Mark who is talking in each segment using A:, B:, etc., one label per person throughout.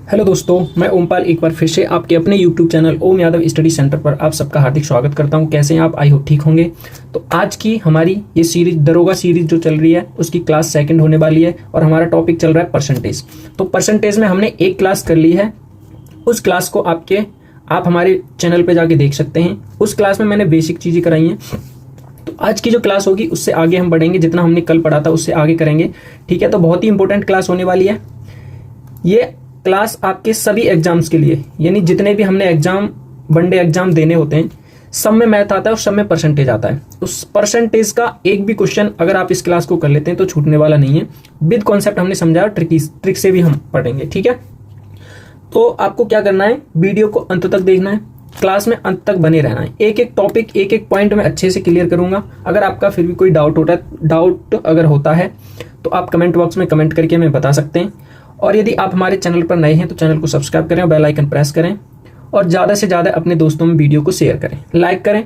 A: Hello दोस्तों, मैं ओमपाल एक बार फिर से आपके अपने YouTube चैनल ओम यादव स्टडी सेंटर पर आप सबका हार्दिक स्वागत करता हूं। कैसे हैं आप? आई होप ठीक होंगे। तो आज की हमारी ये सीरीज दरोगा सीरीज जो चल रही है उसकी क्लास सेकंड होने वाली है और हमारा टॉपिक चल रहा है परसेंटेज। तो परसेंटेज में हमने एक क्लास कर ली है। उस क्लास को आप हमारे चैनल पर जाके देख सकते हैं। उस क्लास में मैंने बेसिक चीज़ें कराई हैं। तो आज की जो क्लास होगी उससे आगे हम बढ़ेंगे, जितना हमने कल पढ़ा था उससे आगे करेंगे। ठीक है, तो बहुत ही इंपॉर्टेंट क्लास होने वाली है ये क्लास आपके सभी एग्जाम्स के लिए, यानी जितने भी हमने वनडे एग्जाम देने होते हैं सब में मैथ आता है और सब में परसेंटेज आता है। उस परसेंटेज का एक भी क्वेश्चन अगर आप इस क्लास को कर लेते हैं तो छूटने वाला नहीं है। विद कॉन्सेप्ट हमने समझाया, ट्रिक से भी हम पढ़ेंगे। ठीक है, तो आपको क्या करना है, वीडियो को अंत तक देखना है, क्लास में अंत तक बने रहना है। एक एक टॉपिक एक एक पॉइंट में अच्छे से क्लियर करूंगा। अगर आपका फिर भी कोई डाउट अगर होता है तो आप कमेंट बॉक्स में कमेंट करके हमें बता सकते हैं। और यदि आप हमारे चैनल पर नए हैं तो चैनल को सब्सक्राइब करें और बेल आइकन प्रेस करें और ज़्यादा से ज़्यादा अपने दोस्तों में वीडियो को शेयर करें, लाइक करें।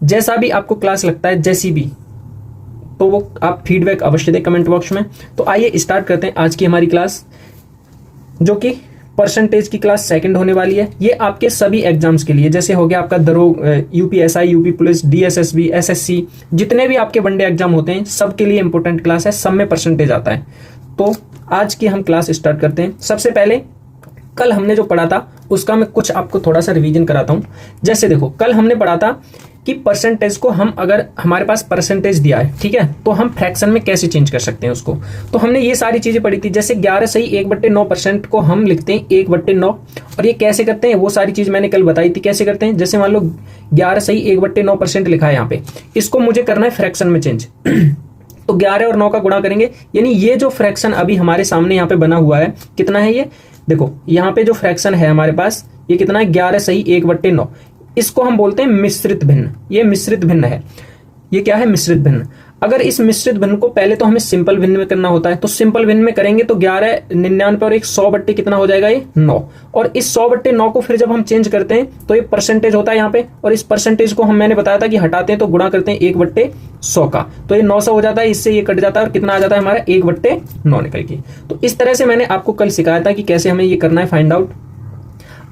A: जैसा भी आपको क्लास लगता है, जैसी भी, तो वो आप फीडबैक अवश्य दें कमेंट बॉक्स में। तो आइए स्टार्ट करते हैं आज की हमारी क्लास, जो कि परसेंटेज की क्लास सेकंड होने वाली है। ये आपके सभी एग्जाम्स के लिए, जैसे हो गया आपका UPSI, UP police, DSSB, SSC, जितने भी आपके वनडे एग्जाम होते हैं सबके लिए इंपॉर्टेंट क्लास है, सब में परसेंटेज आता है। तो आज की हम क्लास स्टार्ट करते हैं। सबसे पहले कल हमने जो पढ़ा था उसका मैं कुछ आपको थोड़ा सा रिवीजन कराता हूं। जैसे देखो, कल हमने पढ़ा था कि परसेंटेज को हम, अगर हमारे पास परसेंटेज दिया है, ठीक है, तो हम फ्रैक्शन में कैसे चेंज कर सकते हैं उसको। तो हमने ये सारी चीजें पढ़ी थी। जैसे 11 सही 1/9% को हम लिखते हैं 1/9, और ये कैसे करते हैं वो सारी चीज मैंने कल बताई थी कैसे करते हैं। जैसे मान लो 11 सही 1/9% लिखा है यहाँ पे, इसको मुझे करना है फ्रैक्शन में चेंज। तो 11 और 9 का गुणा करेंगे, यानी ये जो फ्रैक्शन अभी हमारे सामने यहाँ पे बना हुआ है, कितना है ये, देखो यहाँ पे जो फ्रैक्शन है हमारे पास ये कितना है, 11 सही 1/9। इसको हम बोलते हैं मिश्रित भिन्न। ये मिश्रित भिन्न है। ये क्या है? मिश्रित भिन्न। अगर इस मिश्रित भिन्न को पहले तो हमें सिंपल भिन्न में करना होता है, तो सिंपल भिन्न में करेंगे तो 11 99 और 100 बट्टे कितना हो जाएगा, ये 9। और इस 100/9 को फिर जब हम चेंज करते हैं तो ये परसेंटेज होता है यहाँ पे, और इस परसेंटेज को मैंने बताया था कि हटाते हैं तो गुणा करते हैं 1/100 का, तो ये 900 हो जाता है, इससे ये कट जाता है और कितना आ जाता है हमारा 1/9 निकल के। तो इस तरह से मैंने आपको कल सिखाया था कि कैसे हमें ये करना है फाइंड आउट।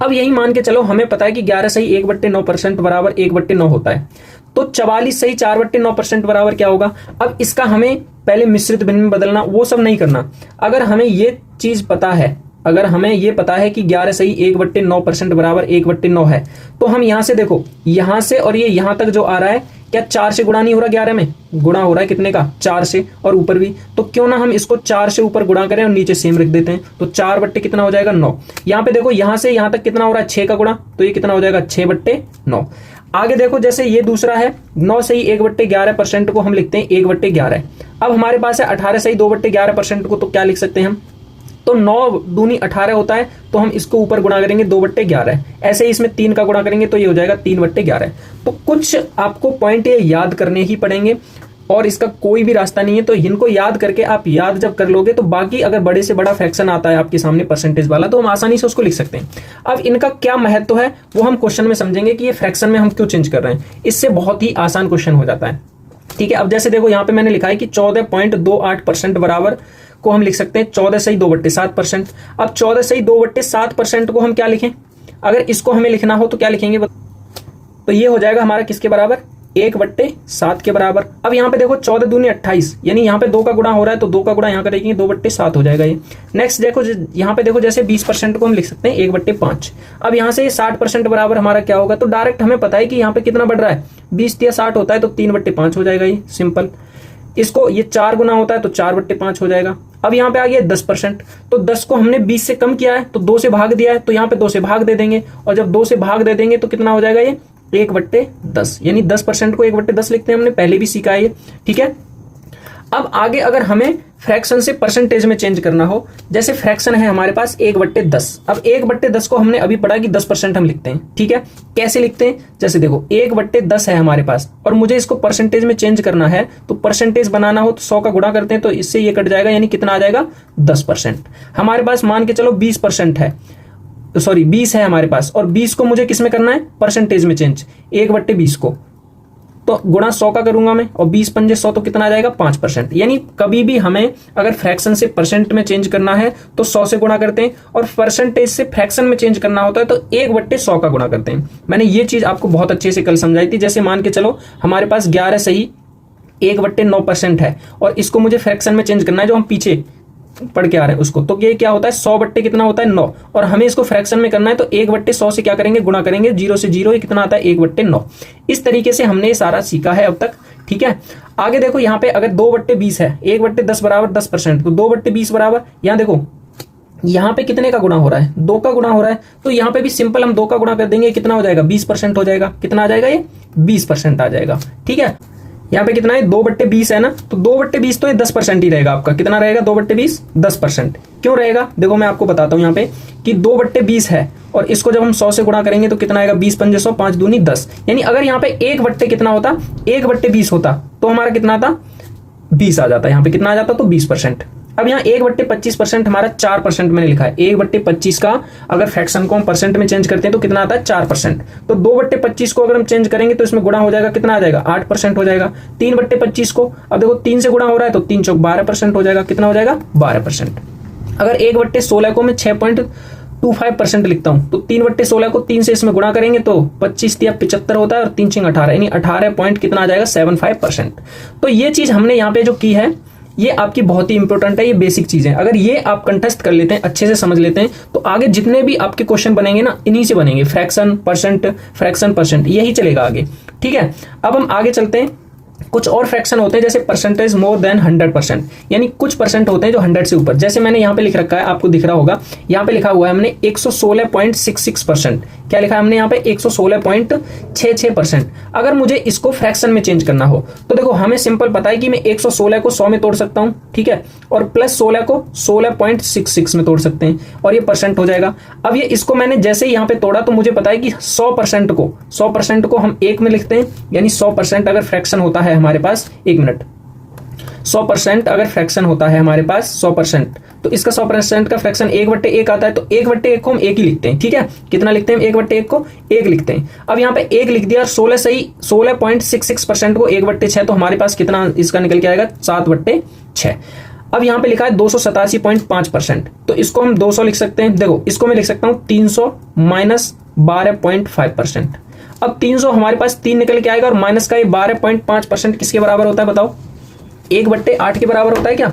A: अब यही मान के चलो हमें पता है कि 11 सही 1/9% बराबर 1/9 होता है, तो 44 सही 4/9% बराबर क्या होगा। अब इसका हमें पहले मिश्रित भिन्न में बदलना, वो सब नहीं करना। अगर हमें ये चीज पता है, अगर हमें ये पता है कि 11 सही 1/9% बराबर 1/9 है, तो हम यहां से देखो, यहां से और ये यहां तक जो आ रहा है, क्या 4 से गुणा नहीं हो रहा, 11 में गुणा हो रहा है कितने का, 4 से, और ऊपर भी। तो क्यों ना हम इसको 4 से ऊपर गुणा करें और नीचे सेम रख देते हैं, तो 4 बट्टे कितना हो जाएगा 9। यहाँ पे देखो यहां से यहां तक कितना हो रहा है, 6 का गुणा, तो ये कितना हो जाएगा 6/9। आगे देखो, जैसे ये दूसरा है 9 सही 1/11% को हम लिखते हैं 1/11। अब हमारे पास है 18 सही 2/11% को, तो क्या लिख सकते हैं हम, तो 9 दूनी 18 होता है, तो हम इसको ऊपर गुणा करेंगे 2/11। ऐसे ही इसमें 3 का गुणा करेंगे तो ये हो जाएगा 3/11। तो कुछ आपको पॉइंट ये याद करने ही पड़ेंगे और इसका कोई भी रास्ता नहीं है। तो इनको याद करके आप याद जब कर लोगे तो बाकी अगर बड़े से बड़ा फ्रैक्शन आता है आपके सामने परसेंटेज वाला, तो हम आसानी से उसको लिख सकते हैं। अब इनका क्या महत्व है वो हम क्वेश्चन में समझेंगे कि ये फ्रैक्शन में हम क्यों चेंज कर रहे हैं। इससे बहुत ही आसान क्वेश्चन हो जाता है। ठीक है, अब जैसे देखो यहाँ पे मैंने लिखा है कि 14.28% बराबर को हम लिख सकते हैं 14 सही 2/7%। अब 14 सही 2/7% को हम क्या लिखें, अगर इसको हमें लिखना हो तो क्या लिखेंगे, तो ये हो जाएगा हमारा किसके बराबर, 1/7 के बराबर। अब यहाँ पे देखो 14 दूनी 28, यानी यहाँ पे 2 का गुणा हो रहा है, तो 2 का गुणा यहाँ करेंगे 2/7 हो जाएगा ये। नेक्स्ट देखो यहाँ पे देखो, जैसे 20% को हम लिख सकते हैं 1/5। अब यहाँ से 60% बराबर हमारा क्या होगा, तो डायरेक्ट हमें पता है कि यहाँ पे कितना बढ़ रहा है, 20 या 60 होता है, तो 3/5 हो जाएगा ये सिंपल। इसको ये 4 गुना होता है तो 4/5 हो जाएगा। अब यहाँ पे आ गया 10%, तो 10 को हमने 20 से कम किया है तो 2 से भाग दिया है, तो यहाँ पे 2 से भाग दे देंगे, और जब 2 से भाग दे देंगे तो कितना हो जाएगा ये 1/10, यानी 10% को 1/10 लिखते हैं, हमने पहले भी सीखा है ये। ठीक है, अब आगे अगर हमें फ्रैक्शन से परसेंटेज में चेंज करना हो, जैसे फ्रैक्शन है हमारे पास 1/10। अब 1/10 को हमने अभी पढ़ा कि 10% हम लिखते हैं। ठीक है, कैसे लिखते हैं, जैसे देखो 1/10 है हमारे पास और मुझे इसको परसेंटेज में चेंज करना है, तो परसेंटेज बनाना हो तो 100 का गुणा करते हैं, तो इससे ये कट जाएगा, यानी कितना आ जाएगा 10%। हमारे पास मान के चलो 20% है, सॉरी 20 है हमारे पास, और 20 को मुझे किस में करना है, परसेंटेज में चेंज, 1/20 को। तो गुणा 100 का करूंगा मैं, और 20 पंजे 100 तो कितना आ जाएगा 5%। यानी कभी भी हमें अगर फ्रैक्शन से परसेंट में चेंज करना है तो 100 से गुणा करते हैं, और परसेंटेज से फ्रैक्शन में चेंज करना होता है तो 1/100 का गुणा करते हैं। मैंने ये चीज आपको बहुत अच्छे से कल समझाई थी। जैसे मान के चलो हमारे पास 11 सही 1/9% है, और इसको मुझे फ्रैक्शन में चेंज करना है जो हम पीछे पढ़ के आ रहे हैं उसको, तो ये क्या होता है 100 बट्टे कितना होता है 9, और हमें इसको फ्रैक्शन में करना है तो 1/100 से क्या करेंगे गुणा करेंगे, 0 से 0 कितना आता है 1/9। इस तरीके से हमने ये सारा सीखा है अब तक। ठीक है, आगे देखो यहाँ पे अगर 2/20 है, 1/10 बराबर 10%, तो 2/20 बराबर, यहाँ देखो यहाँ पे कितने का गुणा हो रहा है 2 का गुणा हो रहा है, तो यहाँ पे भी सिंपल हम 2 का गुणा कर देंगे, कितना हो जाएगा 20% हो जाएगा। कितना आ जाएगा ये 20% आ जाएगा। ठीक है, यहाँ पे कितना है 2/20 है ना, तो 2/20 तो ये 10% ही रहेगा आपका। कितना रहेगा 2/20 10%। क्यों रहेगा देखो मैं आपको बताता हूँ यहाँ पे कि 2/20 है, और इसको जब हम 100 से गुणा करेंगे तो कितना आएगा 20 पंजे 100, 5 दूनी 10। यानी अगर यहाँ पे 1/, कितना होता 1/20 होता तो हमारा कितना आता 20 आ जाता। यहाँ पे कितना आ जाता तो 20%। अब यहाँ 1/25% हमारा 4% मैंने लिखा है। 1/25 का अगर फ्रैक्शन को हम परसेंट में चेंज करते हैं तो कितना आता है 4%। तो 2/25 को अगर हम चेंज करेंगे तो इसमें गुणा हो जाएगा, कितना आ जाएगा 8% हो जाएगा। 3/25 को अब देखो 3 से गुणा हो रहा है तो 3 चौक 12% हो जाएगा। कितना हो जाएगा 12%। अगर 1/16 को मैं 6.25% लिखता हूं तो 3/16 को 3 से इसमें गुणा करेंगे तो 25 या 75 होता है, और 3 6 18, यानी 18 पॉइंट कितना आ जाएगा 75%। तो ये चीज हमने यहाँ पे जो की है ये आपकी बहुत ही इंपॉर्टेंट है। ये बेसिक चीज है, अगर ये आप कंटेस्ट कर लेते हैं, अच्छे से समझ लेते हैं, तो आगे जितने भी आपके क्वेश्चन बनेंगे ना इन्हीं से बनेंगे। फ्रैक्शन परसेंट यही चलेगा आगे। ठीक है, अब हम आगे चलते हैं। कुछ और फ्रैक्शन होते हैं जैसे परसेंटेज मोर देन 100%, यानी कुछ परसेंट होते हैं जो 100 से ऊपर। जैसे मैंने यहाँ पे लिख रखा है, आपको दिख रहा होगा, यहाँ पे लिखा हुआ है हमने 116.66%। क्या लिखा है हमने यहाँ पे 116.66%। अगर मुझे इसको फ्रैक्शन में चेंज करना हो तो देखो हमें सिंपल पता है कि मैं 116 को 100 में तोड़ सकता हूँ, ठीक है, और प्लस 16 को 16.66 में तोड़ सकते हैं, और ये परसेंट हो जाएगा। अब ये इसको मैंने जैसे ही यहाँ पे तोड़ा तो मुझे पता है कि 100% को हम 1 में लिखते हैं, यानी 100% अगर फ्रैक्शन होता है हमारे पास, 1 मिनट, 100% अगर फ्रैक्शन होता है हमारे पास 100%, तो इसका 100% का फ्रैक्शन 1/1 आता है, तो 1/1 को हम 1 ही लिखते हैं। ठीक है, कितना लिखते हैं 1/1 को 1 लिखते हैं। अब यहाँ पे 1 लिख दिया, 16 सही 16.66% को 1/6, तो हमारे पास कितना इसका निकल के आएगा 7/6। अब यहाँ पे लिखा है 287.5%, तो इसको हम 200 लिख सकते हैं। देखो इसको मैं लिख सकता हूँ 300 माइनस 12.5%। अब 300 हमारे पास 3 निकल के आएगा, और माइनस का ये 12.5% किसके बराबर होता है बताओ, 1/8 के बराबर होता है क्या।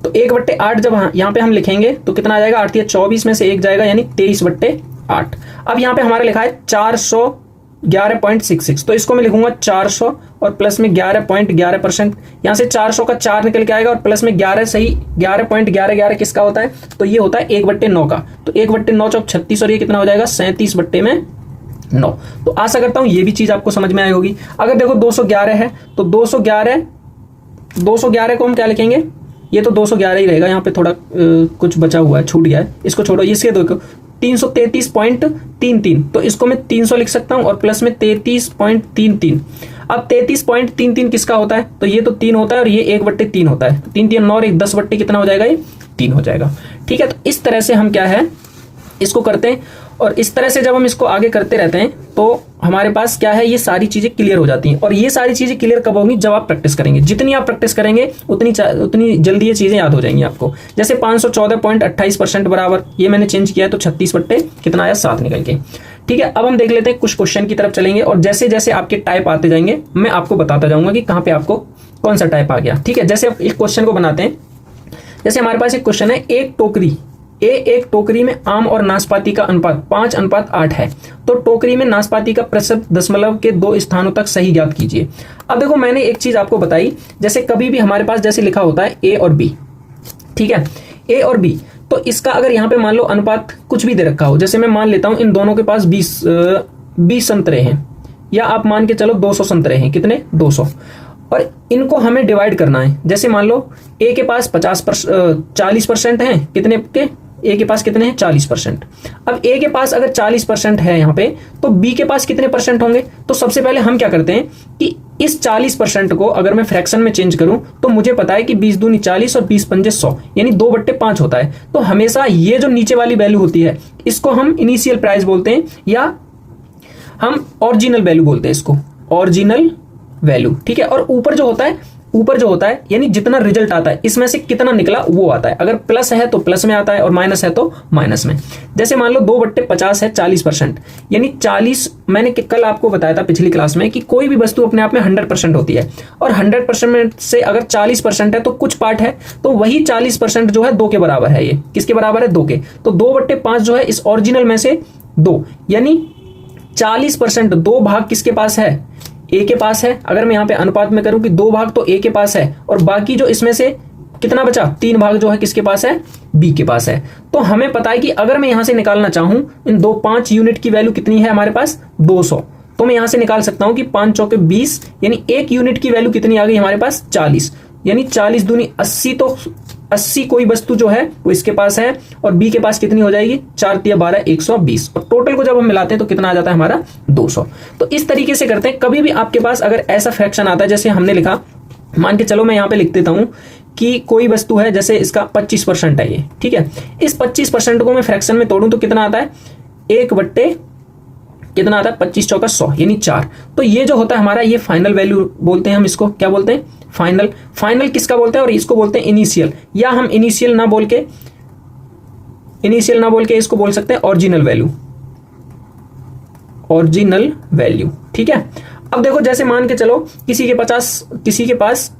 A: तो 1/8 जब यहाँ पे हम लिखेंगे तो कितना आ जाएगा, 8 या 24 में से 1 जाएगा, यानी 23/8। अब यहाँ पे हमारा लिखा है 411.66, तो इसको मैं लिखूंगा 400 और प्लस में 11.11%। यहाँ से 400 का 4 निकल के आएगा, और प्लस में 11 सही 11.11 किसका होता है, तो ये होता है 1/9 का। तो 1/9 चौक 36, और ये कितना हो जाएगा 37/9। तो आशा करता हूं ये भी चीज आपको समझ में आई होगी। अगर देखो 211 है तो 211 को हम क्या लिखेंगे, ये तो 211 ही रहेगा, यहाँ पे थोड़ा कुछ बचा हुआ है, छूट गया है, इसको छोड़ो। इसके देखो 333.33, तो इसको मैं 300 लिख सकता हूं, और प्लस में 33.33। अब 33.33 किसका होता है, तो ये तो 3 होता है, और ये 1/3 होता है। 3 3 9 1 10 बट्टे कितना हो जाएगा, ये 3 हो जाएगा। ठीक है, तो इस तरह से हम क्या है इसको करते हैं, और इस तरह से जब हम इसको आगे करते रहते हैं तो हमारे पास क्या है, ये सारी चीजें क्लियर हो जाती हैं। और ये सारी चीजें क्लियर कब होंगी, जब आप प्रैक्टिस करेंगे। जितनी आप प्रैक्टिस करेंगे उतनी जल्दी ये चीजें याद हो जाएंगी आपको। जैसे 514.28% बराबर, ये मैंने चेंज किया है तो 36 कितना आया 7 निकल के। ठीक है, अब हम देख लेते हैं, कुछ क्वेश्चन की तरफ चलेंगे, और जैसे जैसे आपके टाइप आते जाएंगे मैं आपको बताता जाऊंगा कि कहाँ पे आपको कौन सा टाइप आ गया। ठीक है, जैसे एक क्वेश्चन को बनाते हैं। जैसे हमारे पास एक क्वेश्चन है, एक टोकरी में आम और नाशपाती का अनुपात 5:8 है, तो टोकरी में नाशपाती का प्रतिशत दशमलव के 2 स्थानों तक सही ज्ञात कीजिए। अब देखो मैंने एक चीज आपको बताई, जैसे कभी भी हमारे पास जैसे लिखा होता है A और B, ठीक है, A और B, तो इसका अगर यहाँ पे मान लो अनुपात कुछ भी दे रखा हो, जैसे मैं मान लेता हूं इन दोनों के पास 20 संतरे हैं, या आप मान के चलो 200 संतरे हैं, कितने 200, और इनको हमें डिवाइड करना है। जैसे मान लो A के पास 40% है, कितने के, A के पास कितने हैं 40%। अब A के पास अगर 40% है यहाँ पे, तो B के पास कितने परसेंट होंगे। तो सबसे पहले हम क्या करते हैं कि इस 40% को अगर मैं फ्रैक्शन में चेंज करूं तो मुझे पता है कि 20 दूनी 40 और 20 पंजे 100, यानी 2/5 होता है। तो हमेशा ये जो नीचे वाली वैल्यू होती है इसको हम इनिशियल प्राइस बोलते हैं, या हम ओरिजिनल वैल्यू बोलते हैं इसको। ओरिजिनल वैल्यू, ठीक है। और ऊपर जो होता है यानी जितना रिजल्ट आता है इसमें से कितना निकला वो आता है। अगर प्लस है तो प्लस में आता है और माइनस है तो माइनस में। जैसे मान लो 2/50 है 40%, यानी 40, मैंने कल आपको बताया था पिछली क्लास में कि कोई भी वस्तु अपने आप में 100% होती है और 100% में से अगर 40% है तो कुछ पार्ट है, तो वही 40% जो है 2 के बराबर है। ये किसके बराबर है? 2 के। तो 2/5 जो है इस ओरिजिनल में से 2, यानी 40% 2 भाग किसके पास है? ए के पास है। अगर मैं यहाँ पे अनुपात में करूं कि 2 भाग तो ए के पास है और बाकी जो इसमें से कितना बचा? 3 भाग जो है किसके पास है? बी के पास है। तो हमें पता है कि अगर मैं यहां से निकालना चाहूं इन 5 यूनिट की वैल्यू कितनी है हमारे पास? 200। तो मैं यहां से निकाल सकता हूं कि 5 चौके 20, यानी 1 यूनिट की वैल्यू कितनी आ गई हमारे पास? 40, यानी 40 दूनी 80। तो 80 कोई वस्तु जो है वो इसके पास है और बी के पास कितनी हो जाएगी? 4 × 12 120, और टोटल को जब हम मिलाते हैं तो कितना आ जाता है हमारा? 200। तो इस तरीके से करते हैं। कभी भी आपके पास अगर ऐसा फ्रैक्शन आता है जैसे हमने लिखा, मान के चलो मैं यहां पे लिख देता हूं कि कोई वस्तु है, जैसे इसका 25% है ये, ठीक है। इस 25% को मैं फ्रैक्शन में तोड़ूं तो कितना आता है? 1 कितना आता है? 25 चौका 100, यानी 4। तो ये जो होता है हमारा, ये फाइनल वैल्यू बोलते हैं हम इसको। क्या बोलते हैं? फाइनल। फाइनल किसका बोलते हैं? और इसको बोलते हैं इनिशियल, या हम इनिशियल ना बोल के इसको बोल सकते हैं ओरिजिनल वैल्यू। ओरिजिनल वैल्यू, ठीक है। अब देखो, जैसे मान के चलो किसी के पास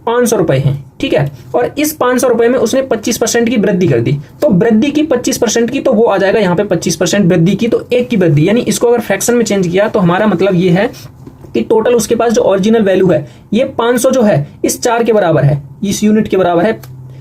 A: 500 रुपए हैं, ठीक है, और इस 500 रुपए में उसने 25% की वृद्धि कर दी। तो वृद्धि की 25% की, तो वो आ जाएगा यहाँ पे 25% वृद्धि की, तो 1 की वृद्धि, यानी इसको अगर फ्रैक्शन में चेंज किया तो हमारा मतलब ये है कि टोटल उसके पास जो ओरिजिनल वैल्यू है ये 500 जो है इस 4 के बराबर है, इस यूनिट के बराबर है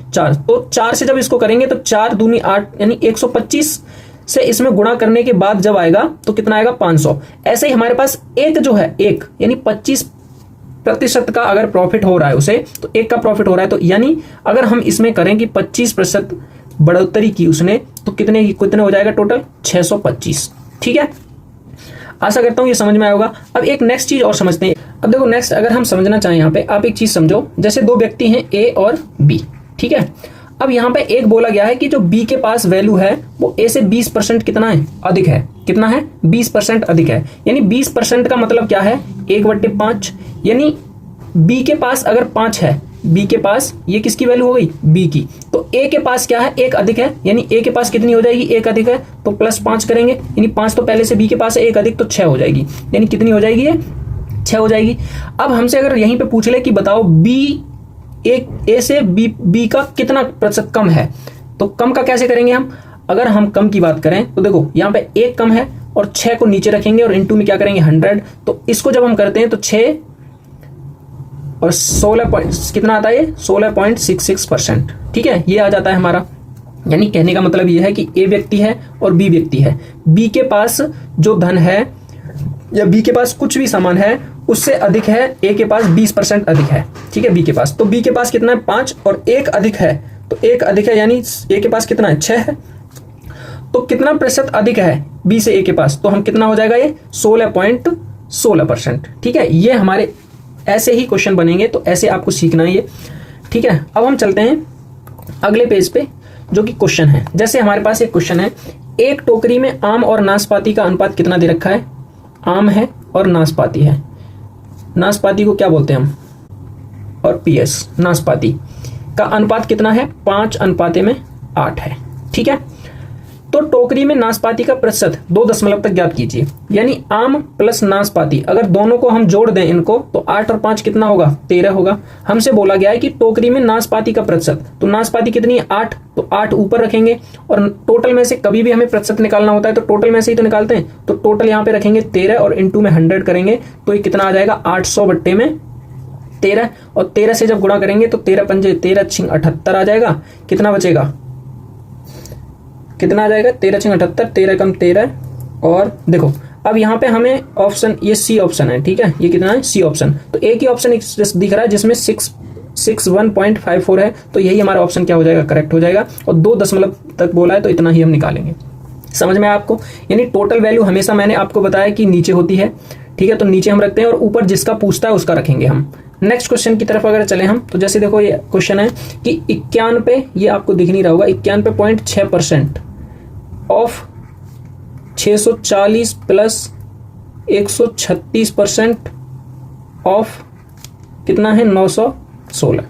A: 4। तो 4 से जब इसको करेंगे तो 4 दूनी 8, यानी 125 से इसमें गुणा करने के बाद जब आएगा तो कितना आएगा? 500। ऐसे ही हमारे पास एक जो है, एक यानी 25% का अगर प्रॉफिट हो रहा है उसे, तो 1 का प्रॉफिट हो रहा है, तो यानी अगर हम इसमें करें कि 25% बढ़ोतरी की उसने, तो कितने हो जाएगा टोटल? 625, ठीक है। आशा करता हूं ये समझ में आएगा। अब एक नेक्स्ट चीज और समझते हैं। अब देखो, नेक्स्ट अगर हम समझना चाहें यहाँ पे, आप एक चीज समझो, जैसे 2 व्यक्ति हैं ए और बी, ठीक है। अब यहाँ पे एक बोला गया है कि जो बी के पास वैल्यू है वो ए से 20% कितना है? अधिक है। कितना है? 20% अधिक है। यानी 20% का मतलब क्या है? 1/5, यानी बी के पास अगर 5 है, बी के पास ये किसकी वैल्यू हो गई? बी की। तो ए के पास क्या है? 1 अधिक है, यानी ए के पास कितनी हो जाएगी? 1 अधिक है तो +5 करेंगे, यानी 5 तो पहले से बी के पास है, 1 अधिक तो 6 हो जाएगी, यानी कितनी हो जाएगी? ये 6 हो जाएगी। अब हमसे अगर यहीं पे पूछ ले कि बताओ बी ए से बी का कितना प्रतिशत कम है, तो कम का कैसे करेंगे हम? अगर हम कम की बात करें तो देखो यहाँ पे 1 कम है और 6 को नीचे रखेंगे और इनटू में क्या करेंगे? 100। तो इसको जब हम करते हैं तो 6 और 16 कितना आता है? 16.66%, ठीक है, ये आ जाता है हमारा। यानी कहने का मतलब ये है कि ए व्यक्ति है और बी व्यक्ति है, बी के पास जो धन है या बी के पास कुछ भी सामान है उससे अधिक है, ए के पास 20% अधिक है, ठीक है, बी के पास। तो बी के पास कितना है? 5, और 1 अधिक है, तो 1 अधिक है, यानी ए के पास कितना है? 6 है। तो कितना प्रतिशत अधिक है बी से ए के पास? तो हम कितना हो जाएगा? ये 16.16%, ठीक है। ये हमारे ऐसे ही क्वेश्चन बनेंगे, तो ऐसे आपको सीखना है ये, ठीक है। अब हम चलते हैं अगले पेज पे, जो कि क्वेश्चन है। जैसे हमारे पास एक क्वेश्चन है, एक टोकरी में आम और नाशपाती का अनुपात कितना दे रखा है? आम है और नाशपाती है। नाशपाती को क्या बोलते हैं हम? और पीएस, नाशपाती का अनुपात कितना है? 5:8 है, ठीक है। तो टोकरी में नाशपाती का प्रतिशत 2 दशमलव तक ज्ञात कीजिए। यानी आम प्लस नाशपाती, अगर दोनों को हम जोड़ दें इनको, तो 8 और 5 कितना होगा? 13 होगा। हमसे बोला गया है कि टोकरी में नाशपाती का प्रतिशत, तो नाशपाती कितनी है? 8, तो 8 ऊपर रखेंगे, और टोटल में से कभी भी हमें प्रतिशत निकालना होता है तो टोटल में से ही तो निकालते हैं। तो टोटल यहाँ पे रखेंगे 13 और इनटू में 100 करेंगे, तो ये कितना आ जाएगा? 800/13, और 13 से जब गुणा करेंगे तो 13 पंजे 13 छिंग 78 आ जाएगा। कितना बचेगा? कितना आ जाएगा? 13 छिंग 78, 13 कम 13, और देखो अब यहाँ पे हमें ऑप्शन, ये सी ऑप्शन है, ठीक है, ये कितना है? C option. तो एक ही ऑप्शन दिख रहा है जिसमें 61.54 है, तो यही हमारा ऑप्शन क्या हो जाएगा? करेक्ट हो जाएगा। और 2 दशमलव तक बोला है तो इतना ही हम निकालेंगे। समझ में आपको? यानी टोटल वैल्यू हमेशा मैंने आपको बताया कि नीचे होती है, ठीक है, तो नीचे हम रखते हैं और ऊपर जिसका पूछता है उसका रखेंगे हम। नेक्स्ट क्वेश्चन की तरफ अगर चले हम, तो जैसे देखो ये क्वेश्चन है कि 91, ये आपको दिख नहीं रहा होगा, 91.6% ऑफ 640 प्लस 136% ऑफ कितना है 916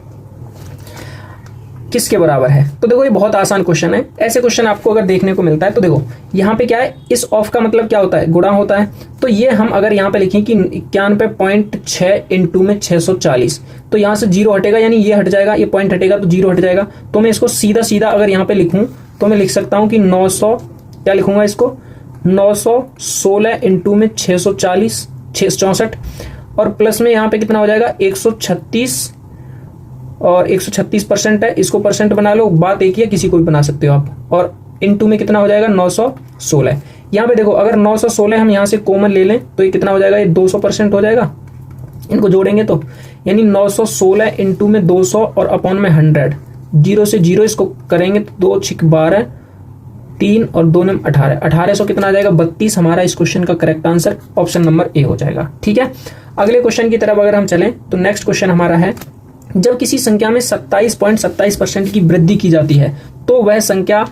A: किसके बराबर है। तो देखो ये बहुत आसान क्वेश्चन है। ऐसे क्वेश्चन आपको अगर देखने को मिलता है तो देखो यहाँ पे क्या है, इस ऑफ का मतलब क्या होता है, गुणा होता है। तो ये हम अगर यहाँ पे लिखें कि 91.6 इंटू में 640, तो यहाँ से 0 हटेगा, यानी ये हट जाएगा, ये पॉइंट हटेगा तो 0 हट जाएगा। तो मैं इसको सीधा सीधा अगर यहाँ पे लिखूं तो मैं लिख सकता हूँ कि 900, क्या लिखूंगा इसको, 916 इंटू में 640 664, और प्लस में यहाँ पे कितना हो जाएगा 136, और 136% है, इसको परसेंट बना लो, बात एक ही है, किसी को भी बना सकते हो आप। और इनटू में कितना हो जाएगा 916। यहाँ पे देखो अगर 916 हम यहाँ से कॉमन ले लें तो ये कितना हो जाएगा, ये 200% हो जाएगा, इनको जोड़ेंगे तो, यानी 916 इंटू में 200 और अपॉन में 100, 0 से 0 इसको करेंगे तो 2 6 12, 3 और 2 9 18, 1800 कितना आ जाएगा 32। हमारा इस क्वेश्चन का correct answer option number A हो जाएगा। ठीक है, अगले क्वेश्चन की तरफ अगर हम चलें तो नेक्स्ट क्वेश्चन हमारा है, जब किसी संख्या में 27.27% की वृद्धि की जाती है तो वह संख्या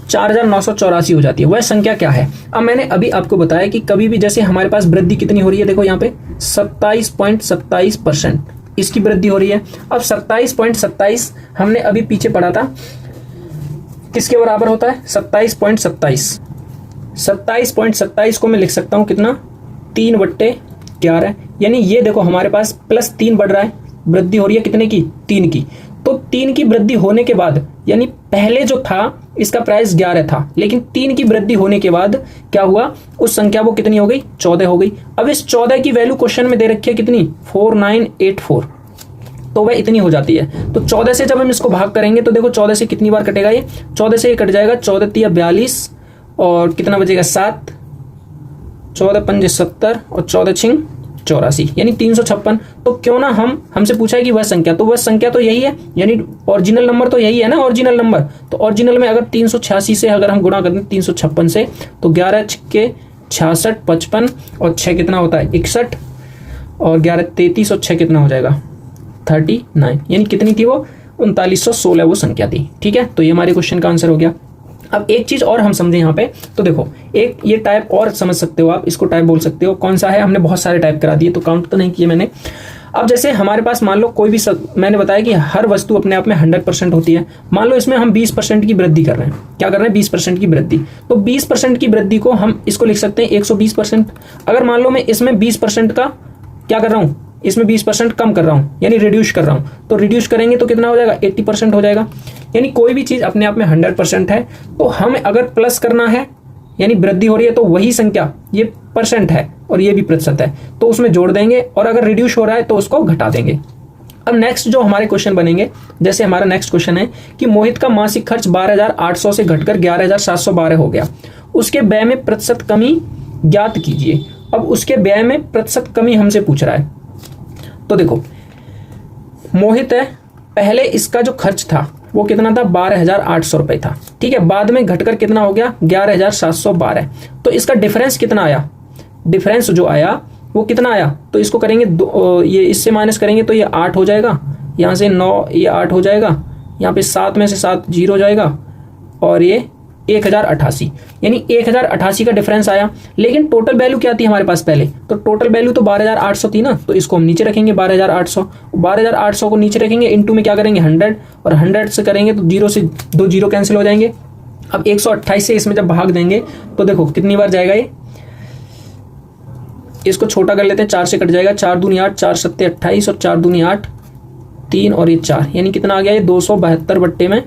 A: 4984 हो जाती है। वह संख्या क्या है। अब मैंने अभी आपको बताया कि कभी भी जैसे हमारे पास वृद्धि कितनी हो रही है, देखो यहाँ पे 27.27% इसकी वृद्धि हो रही है। अब 27.27 हमने अभी पीछे पढ़ा था किसके बराबर होता है, 27.27 को मैं लिख सकता हूं कितना, 3/11, यानी ये देखो हमारे पास +3 बढ़ रहा है, वृद्धि हो रही है कितने की, 3 की। तो 3 की वृद्धि होने के बाद, यानी पहले जो था इसका प्राइस 11 था, लेकिन 3 की वृद्धि होने के बाद क्या हुआ, उस संख्या वो कितनी हो गई, 14 हो गई। अब इस 14 की वैल्यू क्वेश्चन में दे रखी है कितनी, 4984, तो वह इतनी हो जाती है। तो 14 से जब हम इसको भाग करेंगे तो देखो 14 से कितनी बार कटेगा, ये 14 से ये कट जाएगा, 14 × 42 और कितना बचेगा 7, 14 × 5 70 और 14 × 6 84, यानी 356। तो क्यों ना हमसे पूछा है कि वह संख्या, तो वह संख्या तो यही है, यानी ओरिजिनल नंबर तो यही है ना, ओरिजिनल नंबर। तो ओरिजिनल में अगर 386 से अगर हम गुणा करते हैं 356 से, तो 11 6 66 55 और 6 कितना होता है 61, और 11 33 और 6 कितना हो जाएगा 39, यानी कितनी थी वो 3916 वो संख्या थी। ठीक है, तो ये हमारे क्वेश्चन का आंसर हो गया। अब एक चीज और हम समझें यहाँ पे, तो देखो एक ये टाइप और समझ सकते हो आप, इसको टाइप बोल सकते हो, कौन सा है, हमने बहुत सारे टाइप करा दिए तो काउंट तो नहीं किए मैंने। अब जैसे हमारे पास मान लो कोई भी मैंने बताया कि हर वस्तु अपने आप में 100% होती है, मान लो इसमें हम 20% की वृद्धि कर रहे हैं, क्या कर रहे हैं 20% की वृद्धि, तो 20% की वृद्धि को हम इसको लिख सकते हैं 120%। अगर मान लो मैं इसमें 20% का क्या कर रहा हूँ, इसमें 20% कम कर रहा हूं, यानी रिड्यूस कर रहा हूं, तो रिड्यूस करेंगे तो कितना हो जाएगा 80% हो जाएगा। यानी कोई भी चीज अपने आप में 100% है, तो हमें अगर प्लस करना है, यानी वृद्धि हो रही है, तो वही संख्या ये % है और ये भी प्रतिशत है, तो उसमें जोड़ देंगे, और अगर रिड्यूस हो रहा है तो उसको घटा देंगे। अब नेक्स्ट जो हमारे क्वेश्चन बनेंगे, जैसे हमारा नेक्स्ट क्वेश्चन है कि मोहित का मासिक खर्च 12,800 से घटकर 11,712 हो गया, उसके व्यय में प्रतिशत कमी ज्ञात कीजिए। अब उसके व्यय में प्रतिशत कमी हमसे पूछ रहा है, तो देखो मोहित है, पहले इसका जो खर्च था वो कितना था 12,800 रुपए था, ठीक है, बाद में घटकर कितना हो गया 11,712, तो इसका डिफरेंस कितना आया, डिफरेंस जो आया वो कितना आया, तो इसको करेंगे ये इससे माइनस करेंगे तो ये 8 हो जाएगा, यहाँ से 9 ये 8 हो जाएगा, यहाँ पे 7 में से 7 0 हो जाएगा, और ये 1088, यानी 1088 का डिफरेंस आया। लेकिन टोटल वैल्यू क्या थी हमारे पास पहले, तो टोटल वैल्यू तो 12,800 थी ना, तो इसको हम नीचे रखेंगे 12,800 को नीचे रखेंगे, इनटू में क्या करेंगे 100, और 100 से करेंगे तो 0 से 2 0 कैंसिल हो जाएंगे। अब 128 से इसमें जब भाग देंगे तो देखो कितनी बार जाएगा ये, इसको छोटा कर लेते हैं, 4 से कट जाएगा, 4 दूनी 8, 4 सत्ते 28 और 4 दूनी 8 3 और ये 4, यानी कितना आ गया ये 272 बट्टे में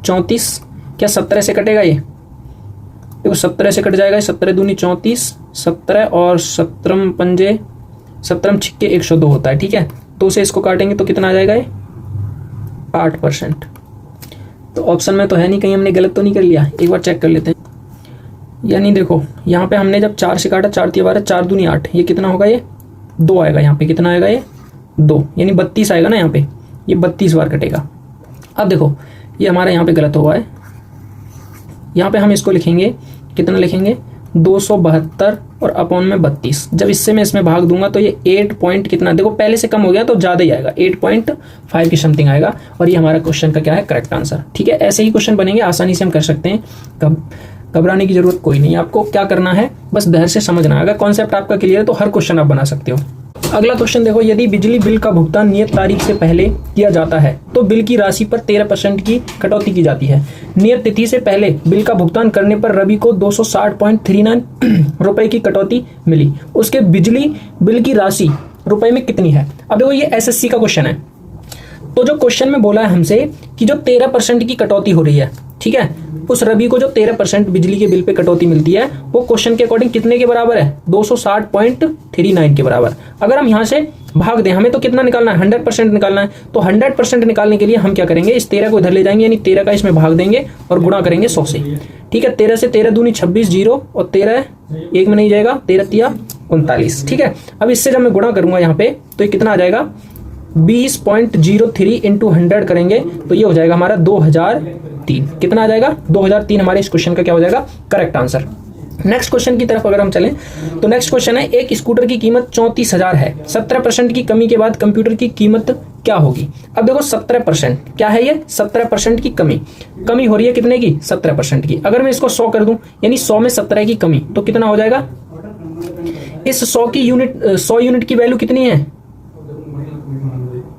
A: 34, क्या 17 से कटेगा ये, देखो 17 से कट जाएगा, 17 दूनी 34, 17 और 17 पंजे 17 छिक्के 102 होता है, ठीक है, 2 से इसको काटेंगे तो कितना आ जाएगा ये 8%। तो ऑप्शन में तो है नहीं, कहीं हमने गलत तो नहीं कर लिया, एक बार चेक कर लेते हैं। यानी देखो यहाँ पे हमने जब 4 से काटा, 4 × 12 4 दूनी 8, ये कितना होगा ये 2 आएगा, यहाँ पे कितना आएगा ये 2, यानी 32 आएगा ना, यहाँ पे ये 32 बार कटेगा। अब देखो ये हमारा यहाँ पे गलत हुआ है, यहाँ पे हम इसको लिखेंगे, कितना लिखेंगे 272 और अपॉन में 32, जब इससे मैं इसमें भाग दूंगा तो ये 8 पॉइंट कितना, देखो पहले से कम हो गया तो ज़्यादा ही आएगा, 8.5 की समथिंग आएगा, और ये हमारा क्वेश्चन का क्या है करेक्ट आंसर। ठीक है, ऐसे ही क्वेश्चन बनेंगे, आसानी से हम कर सकते हैं। घबराने की जरूरत कोई नहीं है। आपको क्या करना है, बस धैर्य से समझना है। अगर कॉन्सेप्ट आपका क्लियर है तो हर क्वेश्चन आप बना सकते हो। अगला क्वेश्चन देखो, यदि बिजली बिल का भुगतान नियत तारीख से पहले किया जाता है तो बिल की राशि पर 13% की कटौती की जाती है। नियत तिथि से पहले बिल का भुगतान करने पर रवि को 260.39 रुपए की कटौती मिली। उसके बिजली बिल की राशि रुपए में कितनी है? अब देखो ये एसएससी का क्वेश्चन है। तो जो क्वेश्चन में बोला है हमसे कि जो 13% की कटौती हो रही है, ठीक है, उस रवि को जो 13% बिजली के बिल पे कटौती मिलती है वो क्वेश्चन के अकॉर्डिंग कितने के बराबर है? 260.39 के बराबर। अगर हम यहाँ से भाग दें, हमें तो कितना निकालना है? 100% निकालना है। तो 100% निकालने के लिए हम क्या करेंगे, इस 13 को इधर ले जाएंगे, यानी 13 का इसमें भाग देंगे और गुणा करेंगे 100 से। ठीक है, 13 से 13 दूनी 26, 0 और 13 एक में नहीं जाएगा, 13 तिया 39। ठीक है, अब इससे जब मैं गुणा करूंगा यहाँ पे तो ये कितना आ जाएगा? 20.03 इंटू 100 करेंगे तो ये हो जाएगा हमारा 2003। कितना आ जाएगा? 2003 हमारे इस क्वेश्चन का क्या हो जाएगा? Correct answer. नेक्स्ट क्वेश्चन की तरफ अगर हम चलें तो नेक्स्ट क्वेश्चन है, एक स्कूटर की कीमत 34,000 है। 17% की कमी के बाद कंप्यूटर की कीमत क्या होगी? अब देखो 17% क्या है? ये 17% की कमी हो रही है। कितने की? 17% की। अगर मैं इसको 100 कर दूं, यानी 100 में 17 की कमी, तो कितना हो जाएगा? इस 100 यूनिट की वैल्यू कितनी है?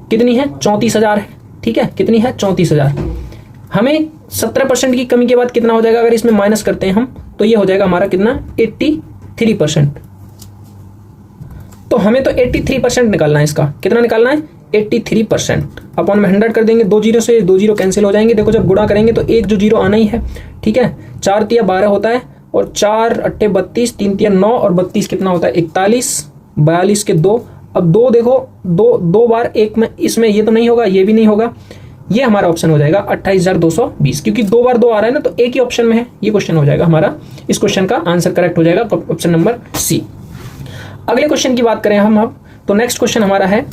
A: 34,000 है। ठीक है, कितनी है? 34,000। हमें 17% की कमी के बाद कितना हो जाएगा? अगर इसमें माइनस करते हैं हम तो ये हो जाएगा हमारा कितना? 83%। तो हमें तो 83% निकालना है। इसका कितना निकालना है? 83%। अपॉन में 100 कर देंगे, 2 जीरो से 2 जीरो कैंसिल हो जाएंगे। देखो जब गुणा करेंगे तो एक जो जीरो आना ही है। ठीक है, 4 तिया 12 होता है और 4 अट्ठे 32, 3 तिया 9 और 32 कितना होता है? 41, 42 के 2। अब 2 देखो, दो बार एक में, इसमें ये तो नहीं होगा, ये भी नहीं होगा। ये हमारा ऑप्शन हो जाएगा 28,220, क्योंकि 2 बार 2 आ रहा है ना, तो एक ही ऑप्शन में है। ये क्वेश्चन हो जाएगा हमारा, इस क्वेश्चन का आंसर करेक्ट हो जाएगा ऑप्शन नंबर सी। अगले क्वेश्चन की बात करें हम अब, तो नेक्स्ट क्वेश्चन हमारा है,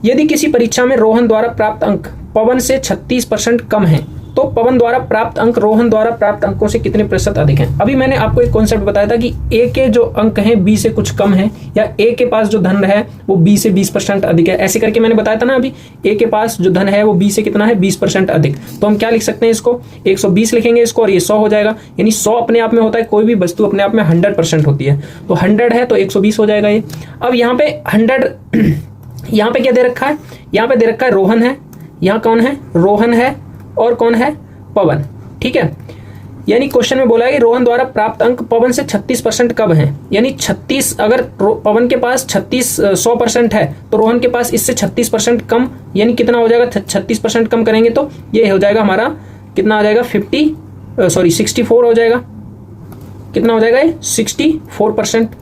A: यदि किसी परीक्षा में रोहन द्वारा प्राप्त अंक पवन से 36% कम है तो पवन द्वारा प्राप्त अंक रोहन द्वारा प्राप्त अंकों से कितने प्रतिशत अधिक हैं? अभी मैंने आपको एक कॉन्सेप्ट बताया था कि ए के जो अंक हैं बी से कुछ कम है, या ए के पास जो धन है वो बी से 20% अधिक है। ऐसे करके मैंने बताया था ना अभी, ए के पास जो धन है वो बी से कितना है? 20% अधिक। तो हम क्या लिख सकते हैं इसको? 120 लिखेंगे इसको और ये 100 हो जाएगा। यानी 100 अपने आप में होता है, कोई भी वस्तु अपने आप में 100% होती है। तो 100 है तो 120 हो जाएगा ये। अब यहाँ पे 100 यहाँ पे क्या दे रखा है? यहाँ पे दे रखा है रोहन है, यहाँ कौन है? रोहन है, और कौन है? पवन। ठीक है, यानी क्वेश्चन में बोला है कि रोहन द्वारा प्राप्त अंक पवन से 36% कब है? यानी 36, अगर पवन के पास 100% है तो रोहन के पास इससे 36% कम, यानी कितना हो जाएगा? 36% कम करेंगे तो ये हो जाएगा हमारा, कितना आ जाएगा? 64 हो जाएगा। कितना हो जाएगा ये? 64%।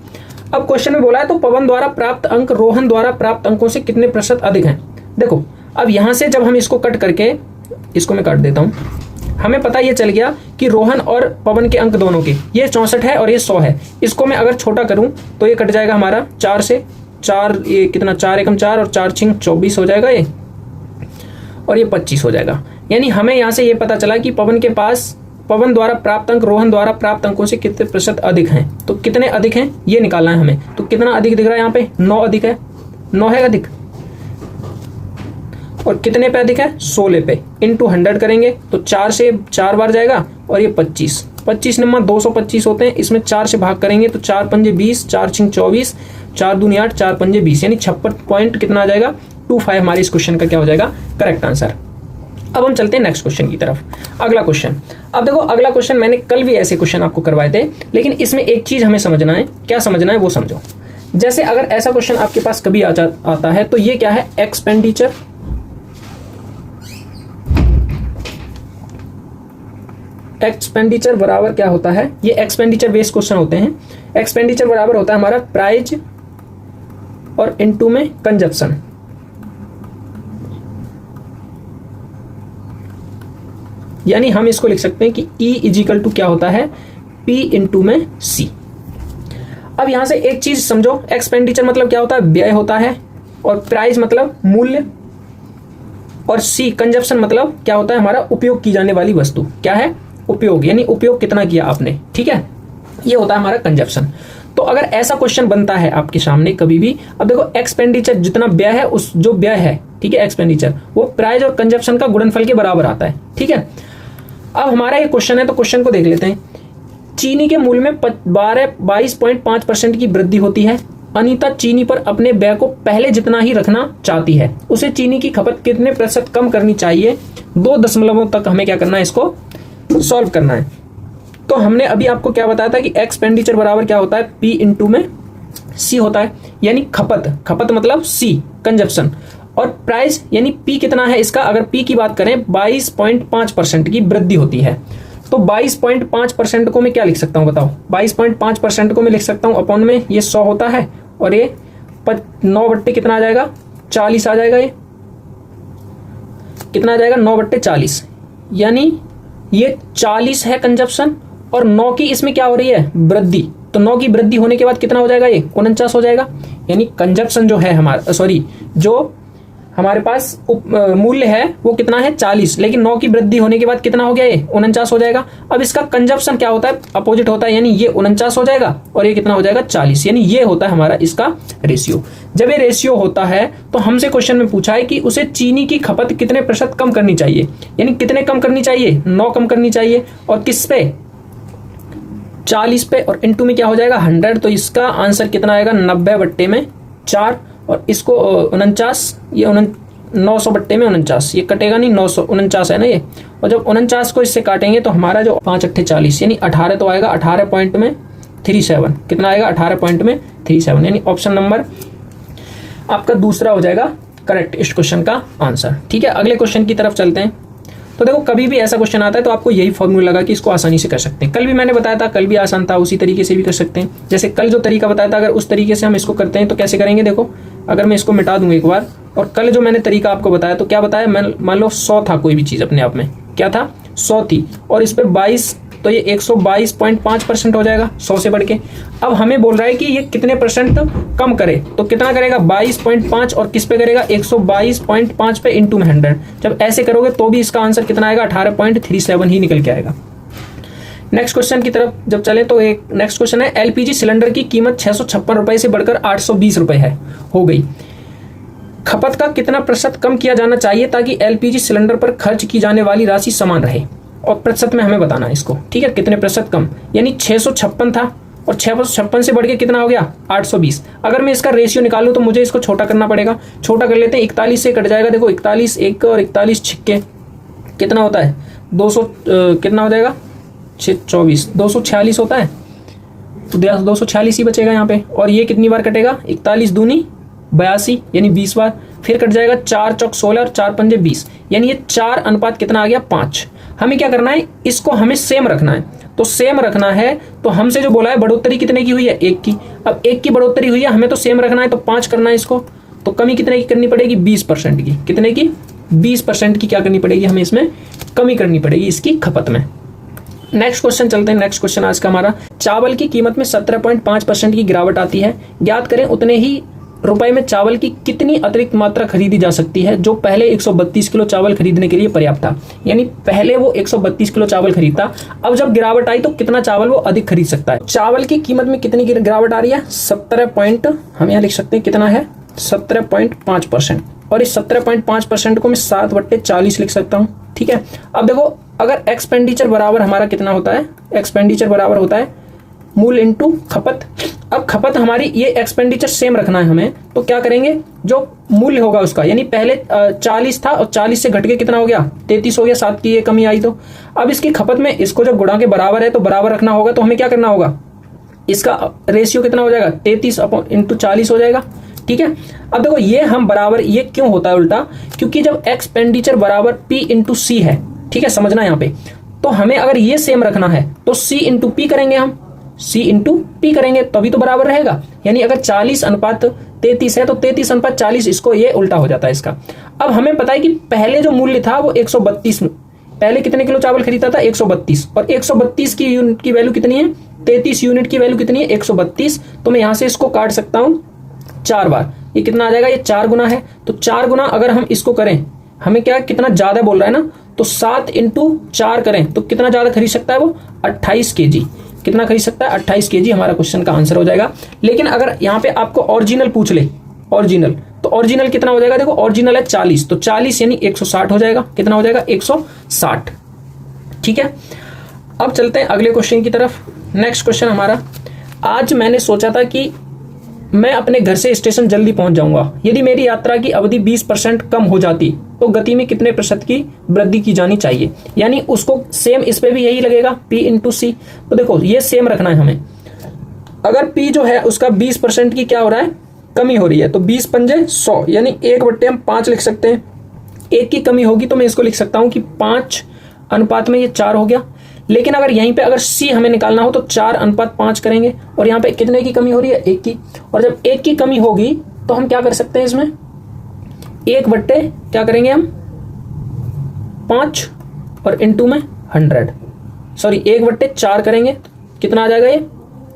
A: अब क्वेश्चन में बोला है तो पवन द्वारा प्राप्त अंक रोहन द्वारा प्राप्त अंकों से कितने प्रतिशत अधिक हैं? देखो अब यहां से जब हम इसको कट करके, इसको मैं काट देता हूं, हमें पता ये चल गया कि रोहन और पवन के अंक दोनों के, ये 64 है और ये 100 है। इसको मैं अगर छोटा करूं तो ये कट जाएगा हमारा 4 से 4, ये कितना? 4 एकम 4 और 4 छिंग 24 हो जाएगा ये, और ये 25 हो जाएगा। यानी हमें यहां से ये पता चला कि पवन द्वारा प्राप्त अंक रोहन द्वारा प्राप्त अंकों से कितने प्रतिशत अधिक हैं। तो कितने अधिक हैं ये निकालना है हमें। तो कितना अधिक दिख रहा है यहाँ पे? 9 अधिक है, 9 है अधिक। और कितने पे अधिक है? 16 पे। इंटू 100 करेंगे तो 4 से 4 बार जाएगा और ये 25 नंबर 225 होते हैं। इसमें 4 से भाग करेंगे तो 4 पंजे 20, 4 छिंग 24, 4 दूनी 8, 4 पंजे 20, यानी 56 पॉइंट कितना आ जाएगा? 25 हमारे इस क्वेश्चन का क्या हो जाएगा? Correct answer. अब हम चलते हैं नेक्स्ट क्वेश्चन की तरफ। अगला क्वेश्चन, अब देखो अगला क्वेश्चन मैंने कल भी ऐसे क्वेश्चन आपको करवाए थे, लेकिन इसमें एक चीज हमें समझना है। क्या समझना है वो समझो। जैसे अगर ऐसा क्वेश्चन आपके पास कभी आता है तो ये क्या है? एक्सपेंडिचर। एक्सपेंडिचर बराबर क्या होता है? ये एक्सपेंडिचर बेस्ड क्वेश्चन होते हैं। एक्सपेंडिचर बराबर होता है हमारा प्राइज और इनटू में कंजप्शन। यानी हम इसको लिख सकते हैं कि E इजिकल टू क्या होता है? P इंटू में C। अब यहां से एक चीज समझो, एक्सपेंडिचर मतलब क्या होता है? व्यय होता है, और प्राइस मतलब मूल्य, और C कंजप्शन मतलब क्या होता है? हमारा उपयोग की जाने वाली वस्तु। क्या है? उपयोग, यानी उपयोग कितना किया आपने। ठीक है, ये होता है हमारा कंजप्शन। तो अगर ऐसा क्वेश्चन बनता है आपके सामने कभी भी, अब देखो एक्सपेंडिचर जितना व्यय है, उस जो व्यय है, ठीक है, एक्सपेंडिचर वो प्राइस और कंजप्शन का गुणनफल के बराबर आता है। ठीक है, अब हमारा ये क्वेश्चन है तो क्वेश्चन को देख लेते हैं। चीनी के मूल्य में 22.5% की वृद्धि होती है। अनीता चीनी पर अपने व्यय को पहले जितना ही रखना चाहती है। उसे चीनी की खपत कितने प्रतिशत कम करनी चाहिए? 2 दशमलवों तक हमें क्या करना है, इसको सॉल्व करना है। तो हमने अभी आपको क्या बताया था कि एक्सपेंडिचर बराबर क्या होता है, P इंटू में C होता है, यानी खपत मतलब C कंजप्शन, और प्राइस यानी P कितना है इसका, अगर P की बात करें 22.5% की वृद्धि होती है। तो 22.5% को मैं क्या लिख सकता हूं बताओ, 22.5% को मैं लिख सकता हूं अपॉन में ये 100 होता है, और ये 9 बट्टे कितना आ जाएगा, 40 आ जाएगा। ये कितना आ जाएगा, 9 बट्टे 40, यानी ये 40 है कंजप्शन, और 9 की इसमें क्या हो रही है, वृद्धि। तो 9 की वृद्धि होने के बाद कितना हो जाएगा, ये 49 हो जाएगा। यानी कंजप्शन जो है हमारा, जो हमारे पास मूल्य है वो कितना है, 40, लेकिन 9 की वृद्धि होने के बाद कितना हो गया, ये 49 हो जाएगा। अब इसका कंजप्शन क्या होता है, अपोजिट होता है, यानी ये 49 हो जाएगा और ये कितना हो जाएगा, 40, यानी ये होता है हमारा इसका रेशियो। जब ये रेशियो होता है तो हमसे क्वेश्चन में पूछा है कि उसे चीनी की खपत कितने प्रतिशत कम करनी चाहिए, यानी कितने कम करनी चाहिए, 9 कम करनी चाहिए, और किस पे, 40 पे, और इनटू में क्या हो जाएगा 100। तो इसका आंसर कितना आएगा, 90 बट्टे में 4, और इसको 49, ये 900 बट्टे में 49, ये कटेगा नहीं, 949 है ना ये, और जब 49 को इससे काटेंगे तो हमारा जो 5 अट्ठे 40, यानी 18 तो आएगा, 18.37, कितना आएगा, 18.37, यानी ऑप्शन नंबर आपका दूसरा हो जाएगा करेक्ट इस क्वेश्चन का आंसर। ठीक है, अगले क्वेश्चन की तरफ चलते हैं। तो देखो, कभी भी ऐसा क्वेश्चन आता है तो आपको यही फॉर्मूला लगा कि इसको आसानी से कर सकते हैं। कल भी मैंने बताया था, कल भी आसान था, उसी तरीके से भी कर सकते हैं। जैसे कल जो तरीका बताया था, अगर उस तरीके से हम इसको करते हैं तो कैसे करेंगे, देखो अगर मैं इसको मिटा दूंगा एक बार, और कल जो मैंने तरीका आपको बताया तो क्या बताया, मान लो 100 था, कोई भी चीज अपने आप में क्या था, 100 थी, और इस पर 22, तो ये 122.5% हो जाएगा 100 से बढ़ के। अब हमें बोल रहा है कि ये कितने परसेंट कम करे, तो कितना करेगा, 22.5, और किस पे करेगा, 122.5 पे इंटू में 100। जब ऐसे करोगे तो भी इसका आंसर कितना आएगा, 18.37 ही निकल के आएगा। नेक्स्ट क्वेश्चन की तरफ जब चले तो एक नेक्स्ट क्वेश्चन है, एलपीजी सिलेंडर की कीमत 656 रुपए से बढ़कर 820 रुपए हो गई। खपत का कितना प्रतिशत कम किया जाना चाहिए ताकि एलपीजी सिलेंडर पर खर्च की जाने वाली राशि समान रहे, और प्रतिशत में हमें बताना है इसको। ठीक है, कितने प्रतिशत कम, यानी 656 था और 656 से बढ़ के कितना हो गया, 820। अगर मैं इसका रेशियो निकालूं तो मुझे इसको छोटा करना पड़ेगा, छोटा कर लेते हैं, 41 से कट जाएगा। देखो 41 एक और 41 छिक्के कितना होता है, 200 कितना हो जाएगा, 24, 246 होता है, तो 246 ही बचेगा यहाँ पे। और ये कितनी बार कटेगा, 41 दूनी 82, यानी 20 बार। फिर कट जाएगा 4 चौक 16 और 4 पंजे 20, यानी ये 4 अनुपात कितना आ गया, 5। हमें क्या करना है, इसको हमें सेम रखना है। तो सेम रखना है तो हमसे जो बोला है बढ़ोतरी कितने की हुई है, 1 की। अब 1 की बढ़ोतरी हुई है, हमें तो सेम रखना है, तो 5 करना है इसको। तो कमी कितने की करनी पड़ेगी, 20% की। कितने की, 20% की क्या करनी पड़ेगी, हमें इसमें कमी करनी पड़ेगी इसकी खपत में। नेक्स्ट क्वेश्चन चलते हैं। नेक्स्ट क्वेश्चन आज का हमारा, चावल की कीमत में 17.5% की गिरावट आती है। ज्ञात करें उतने ही रुपए में चावल की कितनी अतिरिक्त मात्रा खरीदी जा सकती है जो पहले 132 किलो चावल खरीदने के लिए पर्याप्त था। यानी पहले वो 132 किलो चावल खरीदता, अब जब गिरावट आई तो कितना चावल वो अधिक खरीद सकता है। चावल की कीमत में कितनी गिरावट आ रही है, 17 हम यहाँ लिख सकते हैं कितना है, 17.5%। और इस 17.5% को मैं 7/40 लिख सकता हूँ। ठीक है, अब देखो अगर एक्सपेंडिचर बराबर हमारा कितना होता है, एक्सपेंडिचर बराबर होता है मूल इंटू खपत। अब खपत हमारी, ये एक्सपेंडिचर सेम रखना है हमें, तो क्या करेंगे, जो मूल्य होगा उसका, यानी पहले 40 था और 40 से घट के कितना हो गया, 33 हो गया, 7 की ये कमी आई। तो अब इसकी खपत में इसको जब गुणा के बराबर है तो बराबर रखना होगा, तो हमें क्या करना होगा, इसका रेशियो कितना हो जाएगा, 33 इंटू 40 हो जाएगा। ठीक है, अब देखो ये हम बराबर, ये क्यों होता है उल्टा, क्योंकि जब एक्सपेंडिचर बराबर P इंटू सी है, ठीक है समझना यहाँ पे, तो हमें अगर ये सेम रखना है तो C इंटू पी करेंगे, हम C इंटू पी करेंगे तभी तो बराबर रहेगा। यानी अगर 40:33 है तो 33:40, इसको ये उल्टा हो जाता है इसका। अब हमें पता है कि पहले जो मूल्य था वो 132, पहले कितने किलो चावल खरीदा था, 132, और 132 की यूनिट की वैल्यू कितनी है, 33 यूनिट की वैल्यू कितनी है, 132। तो मैं यहां से इसको काट सकता हूं 4 बार, ये कितना आ जाएगा, ये 4 गुना है। तो 4 गुना अगर हम इसको करें, हमें क्या कितना ज्यादा बोल रहा है ना, तो 7 इंटू 4 करें तो कितना ज्यादा खरीद सकता है वो, 28 kg। कितना खरीद सकता है, 28 kg हमारा क्वेश्चन का आंसर हो जाएगा। लेकिन अगर यहाँ पे आपको ओरिजिनल पूछ ले, ओरिजिनल, तो ओरिजिनल कितना हो जाएगा, देखो ओरिजिनल है 40, तो 40 यानी 160 हो जाएगा। कितना हो जाएगा, 160। ठीक है, अब चलते हैं अगले क्वेश्चन की तरफ। नेक्स्ट क्वेश्चन हमारा, आज मैंने सोचा था कि मैं अपने घर से स्टेशन जल्दी पहुंच जाऊंगा। यदि मेरी यात्रा की अवधि 20% कम हो जाती तो गति में कितने प्रतिशत की वृद्धि की जानी चाहिए। यानी उसको सेम इस पे भी यही लगेगा P इंटू सी। तो देखो ये सेम रखना है हमें। अगर P जो है उसका 20% की क्या हो रहा है, कमी हो रही है, तो 20 पंजे 100, यानी 1/, हम 5 लिख सकते हैं। 1 की कमी होगी तो मैं इसको लिख सकता हूं कि 5 अनुपात में ये 4 हो गया। लेकिन अगर यहीं पे अगर C हमें निकालना हो तो 4:5 करेंगे, और यहाँ पे कितने की कमी हो रही है, 1 की। और जब 1 की कमी होगी तो हम क्या कर सकते हैं, इसमें 1/, क्या करेंगे हम 5 और इंटू में 100, सॉरी 1/4 करेंगे, कितना आ जाएगा ये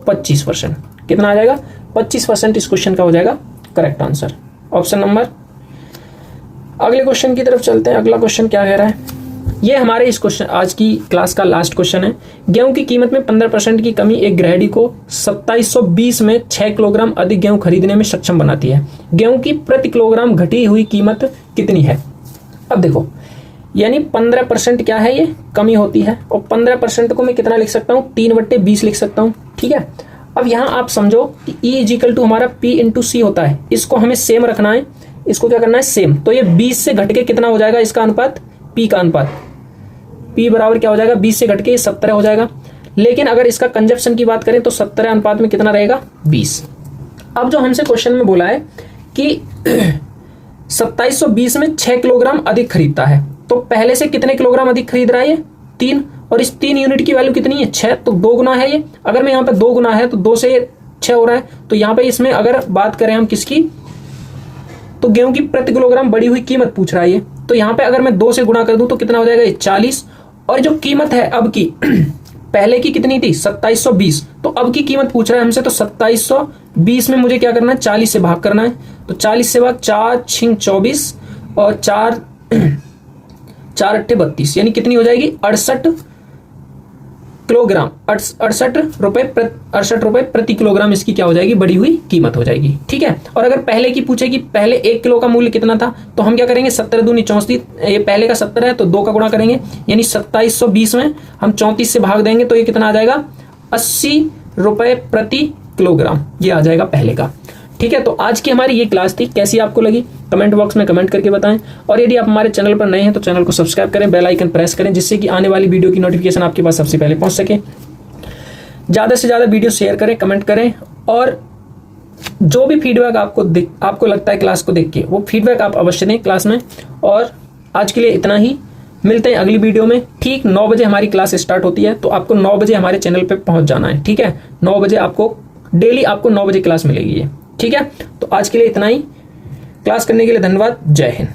A: 25%। कितना आ जाएगा 25% इस क्वेश्चन का हो जाएगा करेक्ट आंसर, ऑप्शन नंबर। अगले क्वेश्चन की तरफ चलते हैं। अगला क्वेश्चन क्या कह रहा है, ये हमारे इस क्वेश्चन आज की क्लास का लास्ट क्वेश्चन है। गेहूं की कीमत में 15% की कमी एक गृहिणी को 2720 में 6 किलोग्राम अधिक गेहूं खरीदने में सक्षम बनाती है। गेहूं की प्रति किलोग्राम घटी हुई कीमत कितनी है। अब देखो, यानी 15% क्या है, ये कमी होती है, और 15% को मैं कितना लिख सकता हूँ, 3/20 लिख सकता हूँ। ठीक है, अब यहाँ आप समझो कि E = हमारा P इंटू सी होता है। इसको हमें सेम रखना है, इसको क्या करना है, सेम। तो ये 20 से घट के कितना हो जाएगा, इसका अनुपात P का अनुपात, P बराबर क्या हो जाएगा, 20 से घट के 17 हो जाएगा। लेकिन अगर इसका कंजप्शन की बात करें तो 17 अनुपात में कितना रहेगा, 20। अब जो हमसे क्वेश्चन में बोला है कि 2720 में 6 किलोग्राम अधिक खरीदता है, तो पहले से कितने किलोग्राम अधिक खरीद रहा है, ये 3, और इस 3 यूनिट की वैल्यू कितनी है, 6, तो 2 गुना है ये। अगर मैं यहाँ पे 2 गुना है तो 2 से 6 हो रहा है, तो यहाँ पे इसमें अगर बात करें हम किसकी, तो गेहूं की प्रति किलोग्राम बढ़ी हुई कीमत पूछ रहा है ये। तो यहाँ पे अगर मैं 2 से गुणा कर दूं तो कितना हो जाएगा, 40। और जो कीमत है अब की पहले की कितनी थी, 2720, तो अब की कीमत पूछ रहा है हमसे, तो 2720 में मुझे क्या करना है, 40 से भाग करना है। तो 40 से भाग 4 6 24 और 4 4 8 32, यानी कितनी हो जाएगी, 68 किलोग्राम, 68 रुपए प्रति किलोग्राम इसकी क्या हो जाएगी, बढ़ी हुई कीमत हो जाएगी। ठीक है, और अगर पहले की पूछे कि पहले 1 किलो का मूल्य कितना था, तो हम क्या करेंगे, 17 दूनी 34, ये पहले का 70 है तो 2 का गुणा करेंगे, यानी 2720 में हम 34 से भाग देंगे तो ये कितना आ जाएगा, 80 रुपए प्रति किलोग्राम, ये आ जाएगा पहले का। ठीक है, तो आज की हमारी ये क्लास थी, कैसी आपको लगी कमेंट बॉक्स में कमेंट करके बताएं। और यदि आप हमारे चैनल पर नए हैं तो चैनल को सब्सक्राइब करें, बेल आइकन प्रेस करें, जिससे कि आने वाली वीडियो की नोटिफिकेशन आपके पास सबसे पहले पहुंच सके। ज़्यादा से ज़्यादा वीडियो शेयर करें, कमेंट करें, और जो भी फीडबैक आपको लगता है क्लास को देख के, वो फीडबैक आप अवश्य दें क्लास में। और आज के लिए इतना ही, मिलते हैं अगली वीडियो में। ठीक 9 बजे हमारी क्लास स्टार्ट होती है, तो आपको 9 बजे हमारे चैनल पर पहुँच जाना है। ठीक है, 9 बजे आपको डेली आपको 9 बजे क्लास मिलेगी ये। ठीक है, तो आज के लिए इतना ही। क्लास करने के लिए धन्यवाद। जय हिंद।